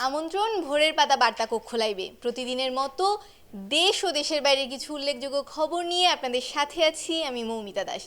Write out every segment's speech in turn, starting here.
আমন্ত্রণ ভোরের পাতা বার্তা কক্ষ লাইভে। প্রতিদিনের মতো দেশ ও দেশের বাইরের কিছু উল্লেখযোগ্য খবর নিয়ে আপনাদের সাথে আছি আমি মৌমিতা দাস।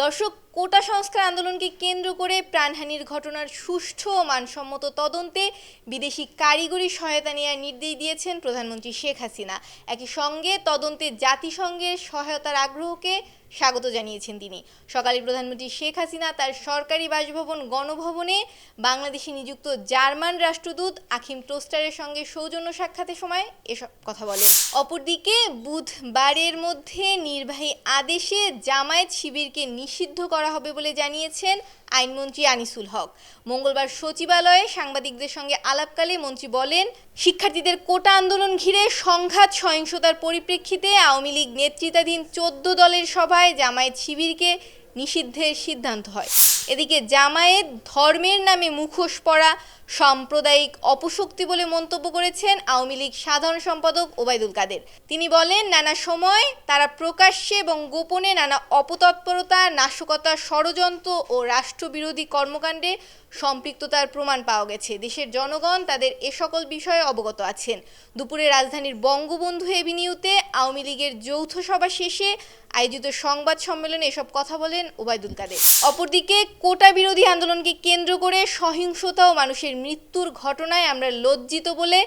দর্শক, কোটা সংস্কার আন্দোলনকে কেন্দ্র করে প্রাণহানির ঘটনার সুষ্ঠু ও মানসম্মত তদন্তে বিদেশি কারিগরি সহায়তা নেওয়ার নির্দেশ দিয়েছেন প্রধানমন্ত্রী শেখ হাসিনা। একই সঙ্গে তদন্তে জাতিসংঘের সহায়তার আগ্রহকে স্বাগত জানিয়েছেন তিনি। সকালে প্রধানমন্ত্রী শেখ হাসিনা তার সরকারি বাসভবন গণভবনে বাংলাদেশে নিযুক্ত জার্মান রাষ্ট্রদূত আখিম টোস্টারের সঙ্গে সৌজন্য সাক্ষাতের সময় এসব কথা বলেন। অপরদিকে বুধবারের মধ্যে নির্বাহী আদেশে জামায়াত শিবিরকে নিষিদ্ধ করা হবে বলে জানিয়েছেন আইনমন্ত্রী আনিসুল হক। মঙ্গলবার সচিবালয়ে সাংবাদিকদের সঙ্গে আলাপকালে মন্ত্রী বলেন, শিক্ষার্থীদের কোটা আন্দোলন ঘিরে সংঘাত সহিংসতার পরিপ্রেক্ষিতে আওয়ামী লীগ নেতৃত্বাধীন 14 দলের সভায় জামায়াত শিবিরকে নিষিদ্ধের সিদ্ধান্ত হয়। এদিকে জামায়াত ধর্মের নামে মুখোশ পরা সাম্প্রদায়িক অপশক্তি বলে মন্তব্য করেছেন আওয়ামী লীগ সাধারণ সম্পাদক ওবায়দুল কাদের। তিনি বলেন, নানা সময় তারা প্রকাশ্যে এবং গোপনে নানা অপতৎপরতা, নাশকতা, ষড়যন্ত্র ও রাষ্ট্রবিরোধী কর্মকাণ্ডে সম্পৃক্ততার প্রমাণ পাওয়া গেছে। দেশের জনগণ তাদের এ সকল বিষয়ে অবগত আছেন। দুপুরে রাজধানীর বঙ্গবন্ধু এভিনিউতে আওয়ামী লীগের যৌথ সভা শেষে আয়োজিত সংবাদ সম্মেলনে এসব কথা বলেন ওবায়দুল কাদের। অপরদিকে কোটা বিরোধী আন্দোলনকে কেন্দ্র করে সহিংসতা ও মানুষের মৃত্যুর ঘটনায় আমরা লজ্জিত বলে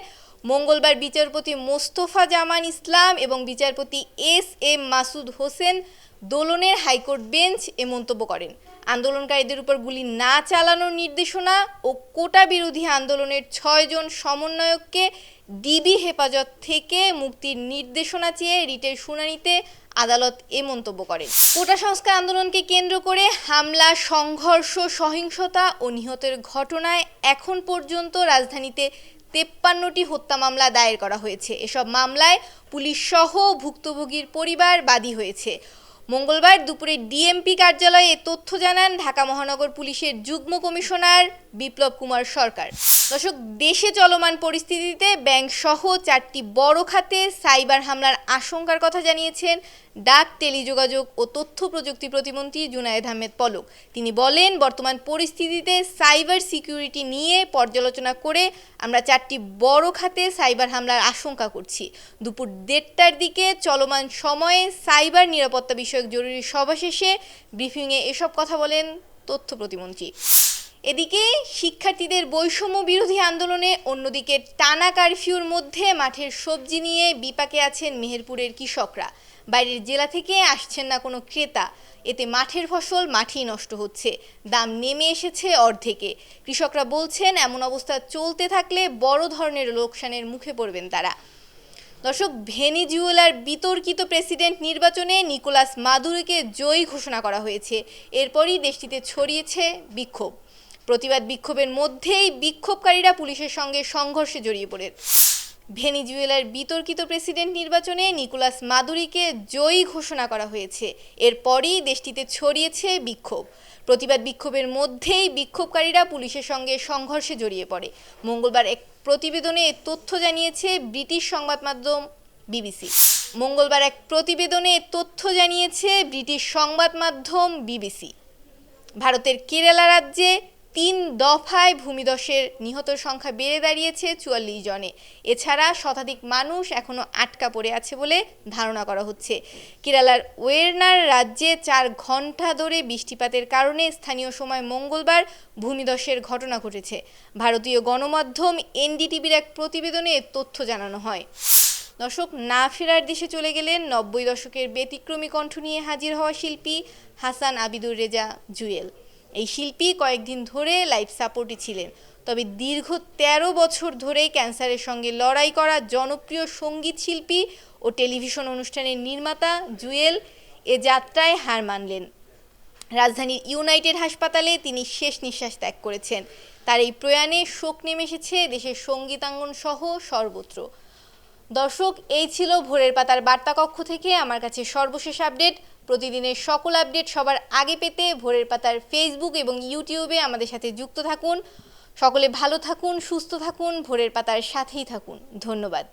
মঙ্গলবার বিচারপতি মোস্তফা জামান ইসলাম এবং বিচারপতি এস.এম. মাসুদ হোসেন দোলনের হাইকোর্ট বেঞ্চ এ মন্তব্য করেন। আন্দোলনকারীদের উপর গুলি না চালানোর নির্দেশনা ও কোটা বিরোধী আন্দোলনের 6 জন সমন্বয়ককে ডিবি হেফাজত থেকে মুক্তির নির্দেশনা চেয়ে রিটের শুনানিতে আদালত এ মন্তব্য করেন। কোটা সংস্কার আন্দোলনকে কেন্দ্র করে হামলা, সংঘর্ষ, সহিংসতা ও নিহতের ঘটনায় এখন পর্যন্ত রাজধানীতে 53টি হত্যা মামলা দায়ের করা হয়েছে। এসব মামলায় পুলিশ সহ ভুক্তভোগীর পরিবার বাদী হয়েছে। মঙ্গলবার দুপুরে ডিএমপি কার্যালয়ে এ তথ্য জানান ঢাকা মহানগর পুলিশের যুগ্ম কমিশনার বিপ্লব কুমার সরকার। দর্শক, দেশে চলমান পরিস্থিতিতে ব্যাংক সহ 4টি বড় খাতে সাইবার হামলার আশঙ্কার কথা জানিয়েছেন ডাক, টেলিযোগাযোগ ও তথ্য প্রযুক্তি প্রতিমন্ত্রী জুনায়েদ আহমেদ পলক। তিনি বলেন, বর্তমান পরিস্থিতিতে সাইবার সিকিউরিটি নিয়ে পর্যালোচনা করে আমরা 4টি বড় খাতে সাইবার হামলার আশঙ্কা করছি। দুপুর 1:30টার দিকে চলমান সময়ে সাইবার নিরাপত্তা বিষয়ক জরুরি সভা শেষে ব্রিফিংয়ে এসব কথা বলেন তথ্য প্রতিমন্ত্রী। এদিকে শিক্ষার্থীদের বৈষম্য বিরোধী আন্দোলনে অন্যদিকে টানা কারফিউর মধ্যে মাঠের সবজি নিয়ে বিপাকে আছেন মেহেরপুরের কৃষকরা। বাইরের জেলা থেকে আসছেন না কোনো ক্রেতা। এতে মাঠের ফসল মাঠেই নষ্ট হচ্ছে, দাম নেমে এসেছে অর্ধেকে। কৃষকরা বলছেন, এমন অবস্থা চলতে থাকলে বড় ধরনের লোকসানের মুখে পড়বেন তারা। দর্শক, ভেনেজুয়েলার বিতর্কিত প্রেসিডেন্ট নির্বাচনে নিকোলাস মাদুরোকে জয়ী ঘোষণা করা হয়েছে। এরপরই দেশটিতে ছড়িয়েছে বিক্ষোভ। প্রতিবাদ বিক্ষোভের মধ্যেই বিক্ষোভকারীরা পুলিশের সঙ্গে সংঘর্ষে জড়িয়ে পড়ে। ভেনেজুয়েলার বিতর্কিত প্রেসিডেন্ট নির্বাচনে নিকোলাস মাদুরোকে জয়ী ঘোষণা করা হয়েছে। এরপরই দেশটিতে ছড়িয়েছে বিক্ষোভ। প্রতিবাদ বিক্ষোভের মধ্যেই বিক্ষোভকারীরা পুলিশের সঙ্গে সংঘর্ষে জড়িয়ে পড়ে। মঙ্গলবার এক প্রতিবেদনে এ তথ্য জানিয়েছে ব্রিটিশ সংবাদ মাধ্যম বিবিসি। ভারতের কেরালা রাজ্যে 3 দফায় ভূমিধসের নিহতের সংখ্যা বেড়ে দাঁড়িয়েছে 44 জনে। এছাড়া শতাধিক মানুষ এখনও আটকা পড়ে আছে বলে ধারণা করা হচ্ছে। কেরালার ওয়েনার রাজ্যে 4 ঘন্টা ধরে বৃষ্টিপাতের কারণে স্থানীয় সময় মঙ্গলবার ভূমিধসের ঘটনা ঘটেছে। ভারতীয় গণমাধ্যম এনডিটিভির এক প্রতিবেদনে এ তথ্য জানানো হয়। দর্শক, না ফেরার দেশে চলে গেলেন 90 দশকের ব্যতিক্রমী কণ্ঠ নিয়ে হাজির হওয়া শিল্পী হাসান আবিদুর রেজা জুয়েল। এই শিল্পী কয়েকদিন ধরে লাইফ সাপোর্টে ছিলেন। তবে দীর্ঘ 13 বছর ধরে ক্যান্সারের সঙ্গে লড়াই করা জনপ্রিয় সঙ্গীত শিল্পী ও টেলিভিশন অনুষ্ঠানের নির্মাতা জুয়েল এ যাত্রায় হার মানলেন। রাজধানীর ইউনাইটেড হাসপাতালে তিনি শেষ নিঃশ্বাস ত্যাগ করেছেন। তার এই প্রয়াণে শোক নেমে এসেছে দেশের সঙ্গীতাঙ্গন সহ সর্বত্র। দর্শক, এই ছিল ভোরের পাতার বার্তা কক্ষ থেকে আমার কাছে সর্বশেষ আপডেট। প্রতিদিনের সকল আপডেট সবার আগে পেতে ভোরের পাতার ফেসবুক এবং ইউটিউবে আমাদের সাথে যুক্ত থাকুন। সকলে ভালো থাকুন, সুস্থ থাকুন, ভোরের পাতার সাথেই থাকুন। ধন্যবাদ।